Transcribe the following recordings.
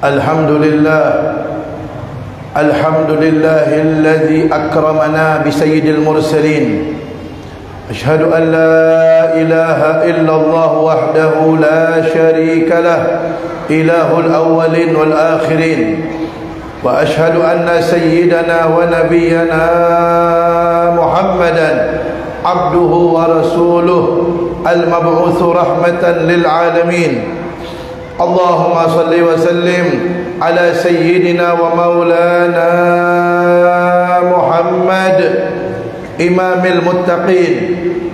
الحمد لله الذي أكرمنا بسيد المرسلين. أشهد أن لا إله إلا الله وحده لا شريك له إله الأولين والآخرين. وأشهد أن سيدنا ونبينا محمدا عبده ورسوله المبعوث رحمة للعالمين. اللهم صل وسلم على سيدنا ومولانا محمد إمام المتقين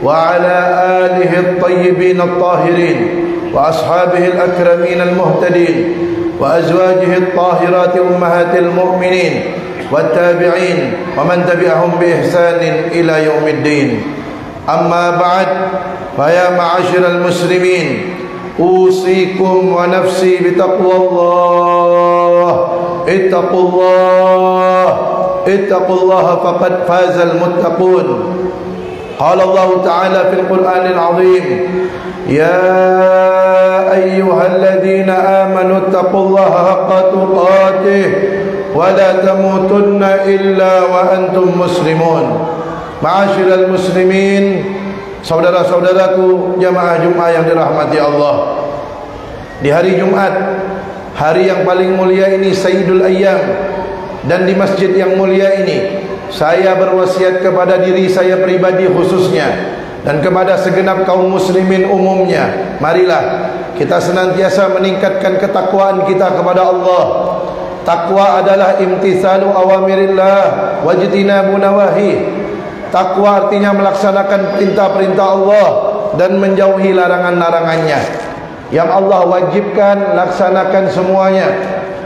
وعلى آله الطيبين الطاهرين وأصحابه الأكرمين المهتدين وأزواجه الطاهرات أمهات المؤمنين والتابعين ومن تبعهم بإحسان إلى يوم الدين. أما بعد، فيا معاشر المسلمين، أوصيكم ونفسي بتقوى الله. اتقوا الله فقد فاز المتقون. قال الله تعالى في القرآن العظيم: يا أيها الذين آمنوا اتقوا الله حق تقاته ولا تموتن إلا وأنتم مسلمون. Ma'asyiral muslimin, saudara-saudaraku jamaah Jumat yang dirahmati Allah. Di hari Jumat, hari yang paling mulia ini, Sayyidul Ayyam, dan di masjid yang mulia ini, saya berwasiat kepada diri saya pribadi khususnya dan kepada segenap kaum muslimin umumnya, marilah kita senantiasa meningkatkan ketakwaan kita kepada Allah. Takwa adalah imtithalu awamirillah wajtinabu nawahi. Takwa artinya melaksanakan perintah-perintah Allah dan menjauhi larangan-larangannya. Yang Allah wajibkan, laksanakan semuanya.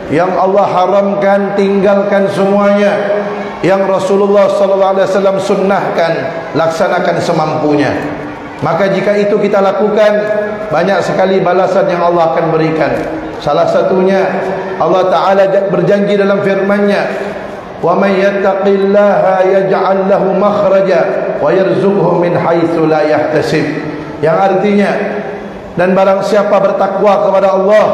Yang Allah haramkan, tinggalkan semuanya. Yang Rasulullah SAW sunnahkan, laksanakan semampunya. Maka jika itu kita lakukan, banyak sekali balasan yang Allah akan berikan. Salah satunya, Allah Ta'ala berjanji dalam firman-Nya, وَمَنْ يَتَّقِ اللَّهَ يَجْعَلْ لَهُ مَخْرَجًا وَيَرْزُقْهُ مِنْ حَيْثُ لَا يَحْتَسِبُ. Yang artinya, dan barang siapa bertakwa kepada Allah,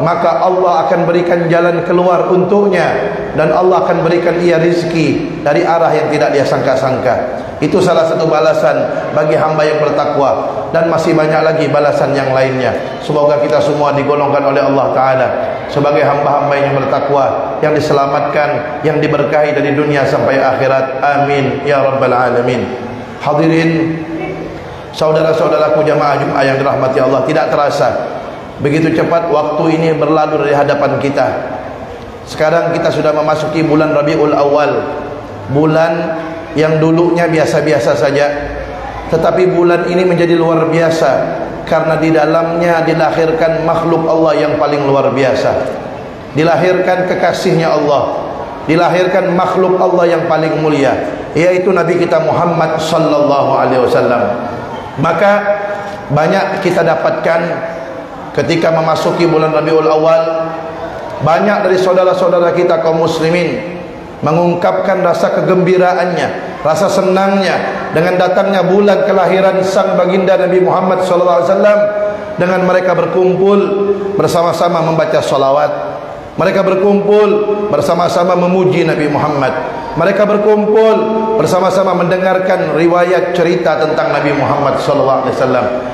maka Allah akan berikan jalan keluar untuknya, dan Allah akan berikan ia rizki dari arah yang tidak dia sangka-sangka. Itu salah satu balasan bagi hamba yang bertakwa, dan masih banyak lagi balasan yang lainnya. Semoga kita semua digolongkan oleh Allah Ta'ala sebagai hamba-hamba yang bertakwa, yang diselamatkan, yang diberkahi dari dunia sampai akhirat. Amin ya rabbal alamin. Hadirin, saudara-saudaraku jamaah Jumat yang dirahmati Allah, tidak terasa begitu cepat waktu ini berlalu dari hadapan kita. Sekarang kita sudah memasuki bulan Rabiul Awal, bulan yang dulunya biasa-biasa saja, tetapi bulan ini menjadi luar biasa karena di dalamnya dilahirkan makhluk Allah yang paling luar biasa. Dilahirkan kekasihnya Allah, dilahirkan makhluk Allah yang paling mulia, yaitu Nabi kita Muhammad sallallahu alaihi wasallam. Maka banyak kita dapatkan ketika memasuki bulan Rabiul Awal, banyak dari saudara-saudara kita kaum muslimin mengungkapkan rasa kegembiraannya, rasa senangnya dengan datangnya bulan kelahiran sang baginda Nabi Muhammad SAW. Dengan mereka berkumpul bersama-sama membaca salawat, mereka berkumpul bersama-sama memuji Nabi Muhammad, mereka berkumpul bersama-sama mendengarkan riwayat cerita tentang Nabi Muhammad SAW,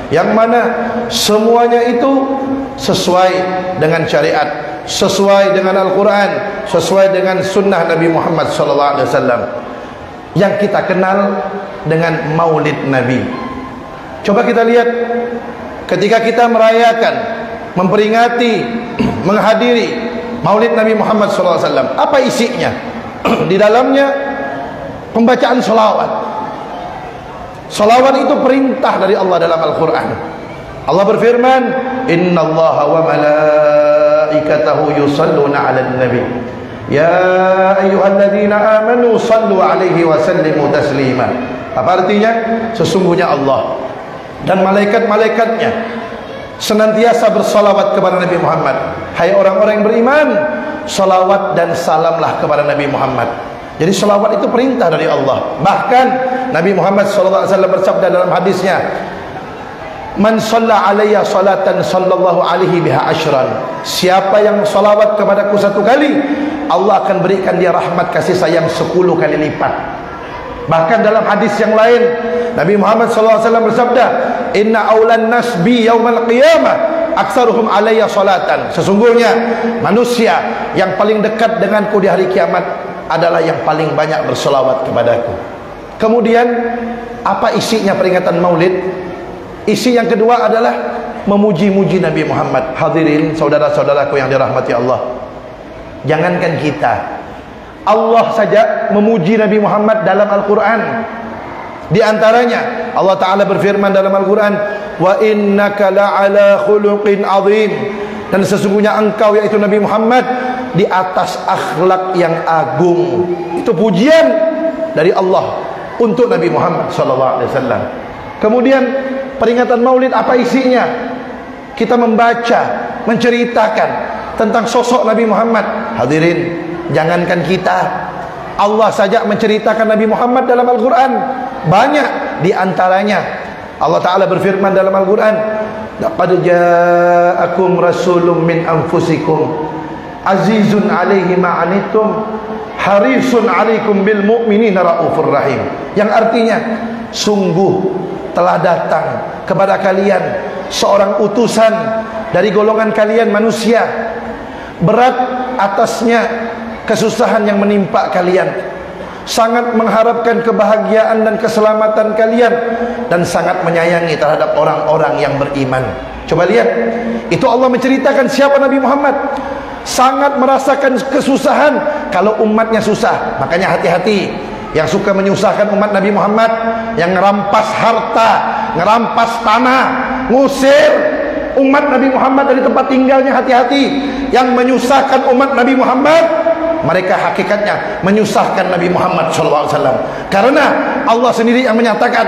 yang mana semuanya itu sesuai dengan syariat, sesuai dengan Al-Quran, sesuai dengan sunnah Nabi Muhammad SAW, yang kita kenal dengan Maulid Nabi. Coba kita lihat, ketika kita merayakan, memperingati, menghadiri Maulid Nabi Muhammad SAW, apa isinya? Di dalamnya pembacaan salawat. Salawat itu perintah dari Allah dalam Al-Quran. Allah berfirman, Inna Allah wa malaikatahu yusalluna ala nabi ya ayyuhalladzina amanu sallu alaihi wa sallimu taslima. Apa artinya? Sesungguhnya Allah dan malaikat-malaikatnya senantiasa bersalawat kepada Nabi Muhammad. Hai orang-orang yang beriman, salawat dan salamlah kepada Nabi Muhammad. Jadi salawat itu perintah dari Allah. Bahkan Nabi Muhammad SAW bersabda dalam hadisnya, Man shalla alayya salatan sallallahu alaihi biha ashran. Siapa yang salawat kepadaku satu kali, Allah akan berikan dia rahmat kasih sayang 10 kali lipat. Bahkan dalam hadis yang lain, Nabi Muhammad SAW bersabda, inna awlan nas bi yaumal qiyamah aktsaruhum alayya salatan. Sesungguhnya manusia yang paling dekat denganku di hari kiamat adalah yang paling banyak berselawat kepadaku. Kemudian apa isinya peringatan Maulid? Isi yang kedua adalah memuji-muji Nabi Muhammad. Hadirin saudara-saudaraku yang dirahmati Allah, jangankan kita, Allah saja memuji Nabi Muhammad dalam Al-Quran. Di antaranya Allah Ta'ala berfirman dalam Al-Quran, wa innaka la'ala khuluqin azim. Dan sesungguhnya engkau, yaitu Nabi Muhammad, di atas akhlak yang agung. Itu pujian dari Allah untuk Nabi Muhammad SAW. Kemudian peringatan Maulid apa isinya? Kita membaca, menceritakan tentang sosok Nabi Muhammad. Hadirin, jangankan kita, Allah saja menceritakan Nabi Muhammad dalam Al-Quran. Banyak di antaranya Allah Ta'ala berfirman dalam Al-Quran, laqad ja'akum rasulun min anfusikum azizun alaihi ma'anittum harisun alaikum bil mu'minina raufur rahim. Yang artinya, sungguh telah datang kepada kalian seorang utusan dari golongan kalian manusia, berat atasnya kesusahan yang menimpa kalian, sangat mengharapkan kebahagiaan dan keselamatan kalian, dan sangat menyayangi terhadap orang-orang yang beriman. Coba lihat, itu Allah menceritakan siapa Nabi Muhammad. Sangat merasakan kesusahan kalau umatnya susah. Makanya hati-hati yang suka menyusahkan umat Nabi Muhammad, yang ngerampas harta, ngerampas tanah, ngusir umat Nabi Muhammad dari tempat tinggalnya. Hati-hati yang menyusahkan umat Nabi Muhammad, mereka hakikatnya menyusahkan Nabi Muhammad SAW. Karena Allah sendiri yang menyatakan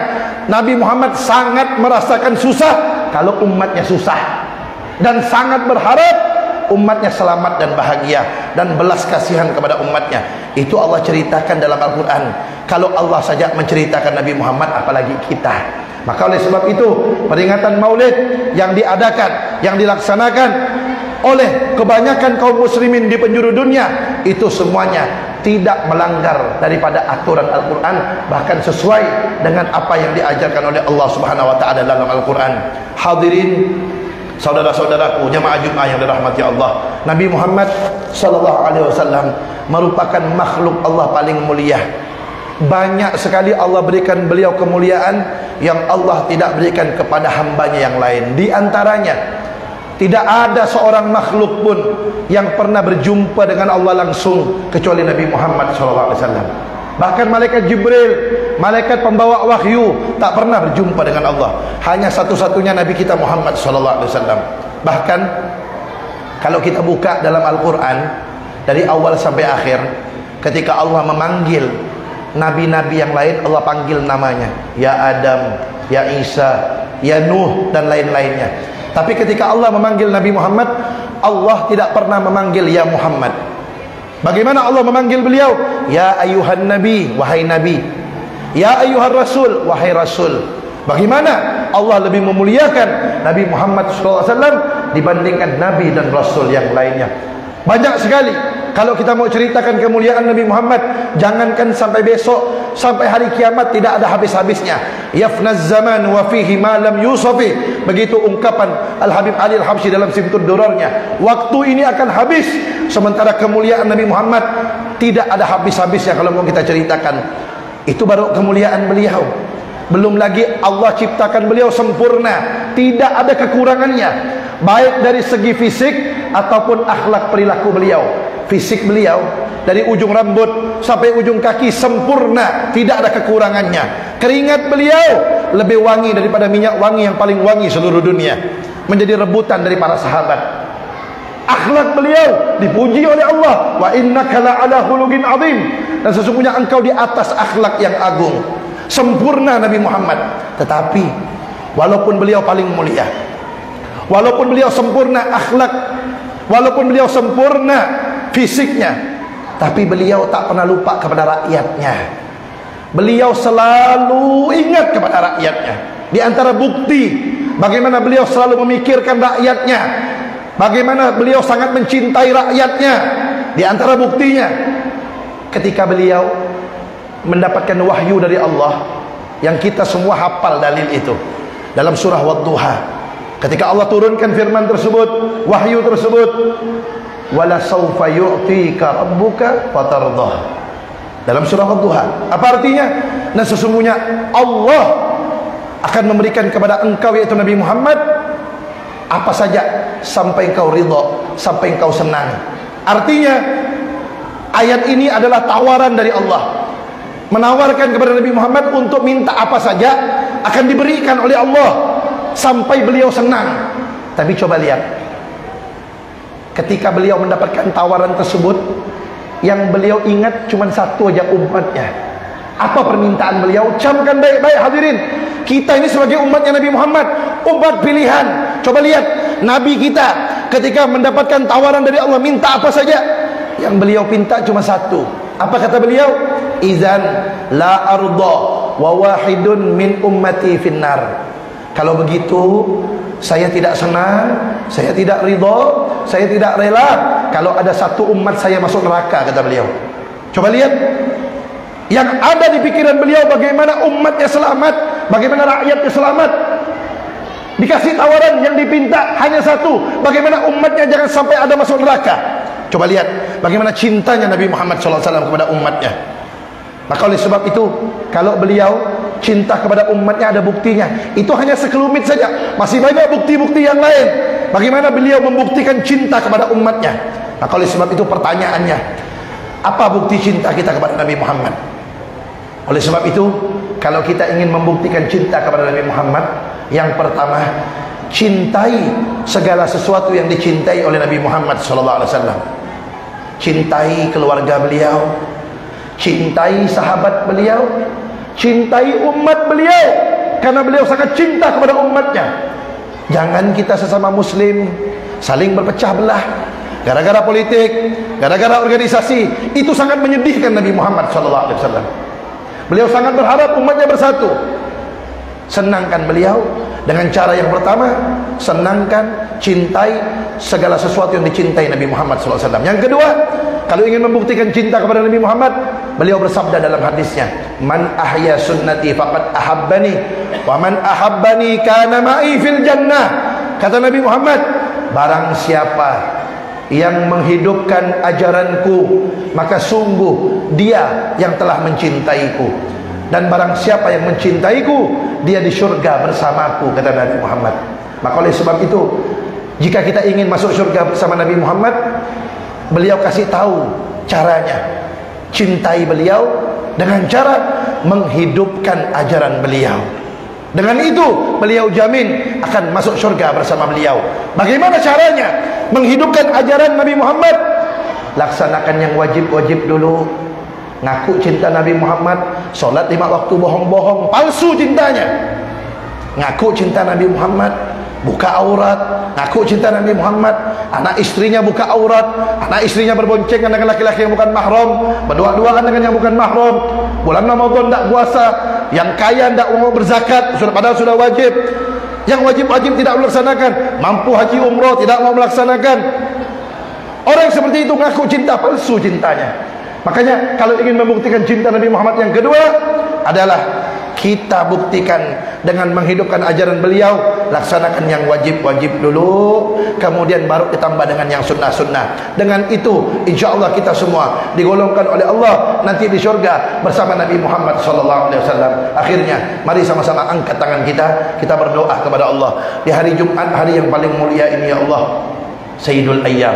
Nabi Muhammad sangat merasakan susah kalau umatnya susah, dan sangat berharap umatnya selamat dan bahagia, dan belas kasihan kepada umatnya. Itu Allah ceritakan dalam Al-Quran. Kalau Allah saja menceritakan Nabi Muhammad, apalagi kita. Maka oleh sebab itu, peringatan Maulid yang diadakan, yang dilaksanakan oleh kebanyakan kaum muslimin di penjuru dunia, itu semuanya tidak melanggar daripada aturan Al-Quran, bahkan sesuai dengan apa yang diajarkan oleh Allah Subhanahu wa Ta'ala dalam Al-Quran. Hadirin saudara-saudaraku jamaah Jumat yang dirahmati Allah, Nabi Muhammad sallallahu alaihi wasallam merupakan makhluk Allah paling mulia. Banyak sekali Allah berikan beliau kemuliaan yang Allah tidak berikan kepada hambanya yang lain. Di antaranya, tidak ada seorang makhluk pun yang pernah berjumpa dengan Allah langsung kecuali Nabi Muhammad sallallahu alaihi wasallam. Bahkan malaikat Jibril, malaikat pembawa wahyu, tak pernah berjumpa dengan Allah. Hanya satu-satunya Nabi kita Muhammad SAW. Bahkan kalau kita buka dalam Al-Quran dari awal sampai akhir, ketika Allah memanggil nabi-nabi yang lain, Allah panggil namanya, ya Adam, ya Isa, ya Nuh, dan lain-lainnya. Tapi ketika Allah memanggil Nabi Muhammad, Allah tidak pernah memanggil ya Muhammad. Bagaimana Allah memanggil beliau? Ya ayuhan nabi, wahai nabi. Ya ayuhan rasul, wahai rasul. Bagaimana Allah lebih memuliakan Nabi Muhammad SAW dibandingkan nabi dan rasul yang lainnya? Banyak sekali. Kalau kita mau ceritakan kemuliaan Nabi Muhammad, jangankan sampai besok, sampai hari kiamat tidak ada habis-habisnya. Yafnaz zaman wa fihi ma lam yusafi. Begitu ungkapan Al-Habib Ali Al-Habsyi dalam Simtud Durarnya. Waktu ini akan habis, sementara kemuliaan Nabi Muhammad tidak ada habis-habisnya kalau mau kita ceritakan. Itu baru kemuliaan beliau. Belum lagi Allah ciptakan beliau sempurna, tidak ada kekurangannya, baik dari segi fisik ataupun akhlak perilaku beliau. Fisik beliau dari ujung rambut sampai ujung kaki sempurna, tidak ada kekurangannya. Keringat beliau lebih wangi daripada minyak wangi yang paling wangi seluruh dunia, menjadi rebutan dari para sahabat. Akhlak beliau dipuji oleh Allah, wa innaka la'ala khuluqin azim, dan sesungguhnya engkau di atas akhlak yang agung. Sempurna Nabi Muhammad. Tetapi walaupun beliau paling mulia, walaupun beliau sempurna akhlak, walaupun beliau sempurna fisiknya, tapi beliau tak pernah lupa kepada rakyatnya. Beliau selalu ingat kepada rakyatnya. Di antara bukti bagaimana beliau selalu memikirkan rakyatnya, bagaimana beliau sangat mencintai rakyatnya, di antara buktinya ketika beliau mendapatkan wahyu dari Allah, yang kita semua hafal dalil itu dalam surah Wadduha. Ketika Allah turunkan firman tersebut, wahyu tersebut, wala sawfa yu'tika rabbuka fatardah, dalam surah Wadduha. Apa artinya? Nah, sesungguhnya Allah akan memberikan kepada engkau, yaitu Nabi Muhammad, apa saja sampai engkau ridha, sampai engkau senang. Artinya ayat ini adalah tawaran dari Allah, menawarkan kepada Nabi Muhammad untuk minta apa saja akan diberikan oleh Allah sampai beliau senang. Tapi coba lihat, ketika beliau mendapatkan tawaran tersebut, yang beliau ingat cuma satu aja, umatnya. Apa permintaan beliau? Camkan baik-baik hadirin, kita ini sebagai umatnya Nabi Muhammad, umat pilihan. Coba lihat Nabi kita ketika mendapatkan tawaran dari Allah minta apa saja, yang beliau pinta cuma satu. Apa kata beliau? Izan la arda wa wahidun min ummati finnar. Kalau begitu saya tidak senang, saya tidak ridha, saya tidak rela kalau ada satu umat saya masuk neraka, kata beliau. Coba lihat, yang ada di pikiran beliau bagaimana umatnya selamat, bagaimana rakyatnya selamat. Dikasih tawaran, yang dipinta hanya satu, bagaimana umatnya jangan sampai ada masuk neraka. Coba lihat bagaimana cintanya Nabi Muhammad SAW kepada umatnya. Maka oleh sebab itu, kalau beliau cinta kepada umatnya ada buktinya. Itu hanya sekelumit saja, masih banyak bukti-bukti yang lain bagaimana beliau membuktikan cinta kepada umatnya. Maka oleh sebab itu pertanyaannya, apa bukti cinta kita kepada Nabi Muhammad? Oleh sebab itu, kalau kita ingin membuktikan cinta kepada Nabi Muhammad, yang pertama, cintai segala sesuatu yang dicintai oleh Nabi Muhammad SAW. Cintai keluarga beliau, cintai sahabat beliau, cintai umat beliau, karena beliau sangat cinta kepada umatnya. Jangan kita sesama muslim saling berpecah belah gara-gara politik, gara-gara organisasi. Itu sangat menyedihkan Nabi Muhammad SAW. Beliau sangat berharap umatnya bersatu. Senangkan beliau dengan cara yang pertama, senangkan, cintai segala sesuatu yang dicintai Nabi Muhammad SAW. Yang kedua, kalau ingin membuktikan cinta kepada Nabi Muhammad, beliau bersabda dalam hadisnya, man ahya sunnati faqad ahabbani, wa man ahabbani kana ma'i fil jannah. Kata Nabi Muhammad, barang siapa yang menghidupkan ajaranku, maka sungguh dia yang telah mencintaiku, dan barang siapa yang mencintaiku, dia di surga bersamaku, kata Nabi Muhammad. Maka oleh sebab itu, jika kita ingin masuk surga bersama Nabi Muhammad, beliau kasih tahu caranya. Cintai beliau dengan cara menghidupkan ajaran beliau. Dengan itu beliau jamin akan masuk surga bersama beliau. Bagaimana caranya menghidupkan ajaran Nabi Muhammad? Laksanakan yang wajib-wajib dulu. Ngaku cinta Nabi Muhammad, solat 5 waktu bohong-bohong, palsu cintanya. Ngaku cinta Nabi Muhammad, buka aurat. Ngaku cinta Nabi Muhammad, anak istrinya buka aurat, anak istrinya berboncengan dengan laki-laki yang bukan mahram, berdua-duaan dengan yang bukan mahram. Bulan Ramadan tak puasa, yang kaya tak mau berzakat, padahal sudah wajib. Yang wajib-wajib tidak melaksanakan, mampu haji umrah tidak mau melaksanakan. Orang seperti itu ngaku cinta, palsu cintanya. Makanya kalau ingin membuktikan cinta Nabi Muhammad, yang kedua adalah kita buktikan dengan menghidupkan ajaran beliau. Laksanakan yang wajib-wajib dulu, kemudian baru ditambah dengan yang sunnah-sunnah. Dengan itu insya Allah kita semua digolongkan oleh Allah nanti di surga bersama Nabi Muhammad SAW. Akhirnya mari sama-sama angkat tangan kita berdoa kepada Allah di hari Jumat, hari yang paling mulia ini. Ya Allah, Sayyidul Ayyam,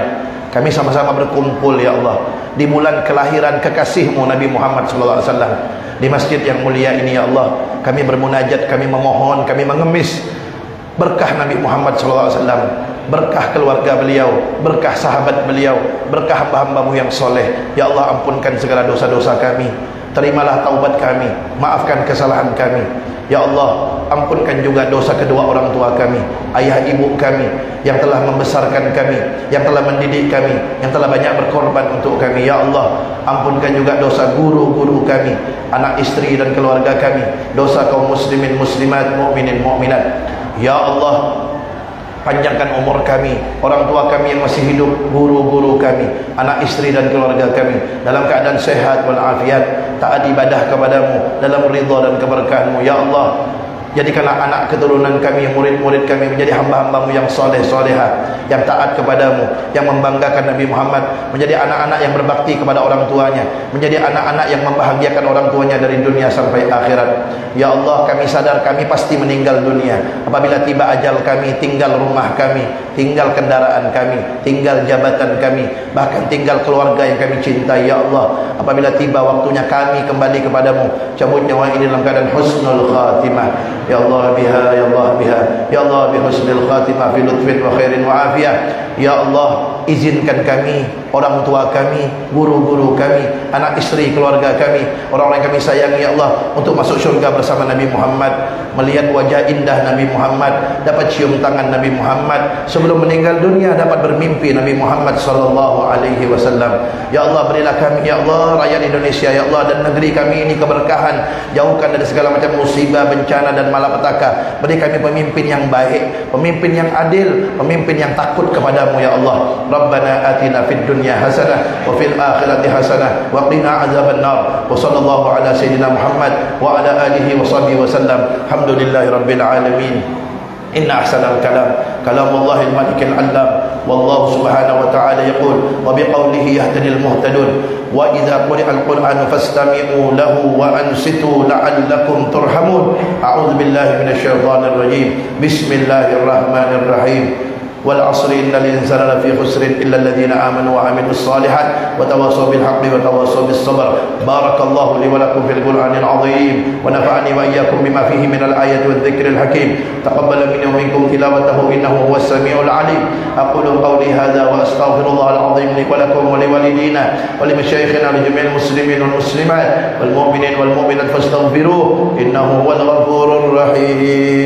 kami sama-sama berkumpul ya Allah di bulan kelahiran kekasihmu Nabi Muhammad SAW, di masjid yang mulia ini ya Allah. Kami bermunajat, kami memohon, kami mengemis berkah Nabi Muhammad SAW, berkah keluarga beliau, berkah sahabat beliau, berkah hamba-hambamu yang soleh. Ya Allah, ampunkan segala dosa-dosa kami, terimalah taubat kami, maafkan kesalahan kami. Ya Allah, ampunkan juga dosa kedua orang tua kami, ayah ibu kami yang telah membesarkan kami, yang telah mendidik kami, yang telah banyak berkorban untuk kami. Ya Allah, ampunkan juga dosa guru-guru kami, anak istri dan keluarga kami, dosa kaum muslimin muslimat, mukminin mukminat. Ya Allah, panjangkan umur kami, orang tua kami yang masih hidup, guru-guru kami, anak istri dan keluarga kami dalam keadaan sehat walafiat, taat ibadah kepadamu dalam ridha dan keberkahanmu. Ya Allah, jadikanlah anak keturunan kami, murid-murid kami menjadi hamba-hambamu yang soleh soleha, yang taat kepadamu, yang membanggakan Nabi Muhammad, menjadi anak-anak yang berbakti kepada orang tuanya, menjadi anak-anak yang membahagiakan orang tuanya dari dunia sampai akhirat. Ya Allah, kami sadar kami pasti meninggal dunia. Apabila tiba ajal kami, tinggal rumah kami, tinggal kendaraan kami, tinggal jabatan kami, bahkan tinggal keluarga yang kami cintai. Ya Allah, apabila tiba waktunya kami kembali kepadamu, cabut nyawa ini dalam keadaan husnul khatimah. Ya Allah biha, ya Allah biha, ya Allah bihusnil khatimah fi lutfin wa khairin wa afiyah. Ya Allah, izinkan kami, orang tua kami, guru-guru kami, anak istri, keluarga kami, orang-orang yang kami sayangi, ya Allah, untuk masuk syurga bersama Nabi Muhammad, melihat wajah indah Nabi Muhammad, dapat cium tangan Nabi Muhammad, sebelum meninggal dunia dapat bermimpi Nabi Muhammad sallallahu alaihi wasallam. Ya Allah, berilah kami, ya Allah, rakyat Indonesia, ya Allah, dan negeri kami ini keberkahan, jauhkan dari segala macam musibah, bencana dan malapetaka. Beri kami pemimpin yang baik, pemimpin yang adil, pemimpin yang takut kepadamu, ya Allah. Rabbana atina fid dunya hasanah wa fil akhirati hasanah wa qina adzabannar. Wa sallallahu ala sayyidina Muhammad wa ala alihi wa sahbihi wa sallam. Alhamdulillahi rabbil alamin. Inna ahsanal kalam kalamullahil malikil allam. Wallahu subhanahu wa ta'ala yaqul wa biqawlihi yahtadil muhtadun. Wa idza quri'al qur'anu fastami'u lahu wa ansitu la'allakum turhamun. A'udzu billahi minasyaitonir rajim. Bismillahirrahmanirrahim. والعصر إن الإنسان لفي خسر إلا الذين آمنوا وعملوا الصالحات وتواصوا بالحق وتواصوا بالصبر. بارك الله لي ولكم في القرآن العظيم ونفعني وإياكم بما فيه من الآية والذكر الحكيم. تقبل مني ومنكم تلاوته إنه هو السميع العليم. أقول قولي هذا وأستغفر الله العظيم لي ولكم ولوالدينا ولمشايخنا ولجميع المسلمين والمسلمات والمؤمنين والمؤمنات فاستغفروه إنه هو الغفور الرحيم.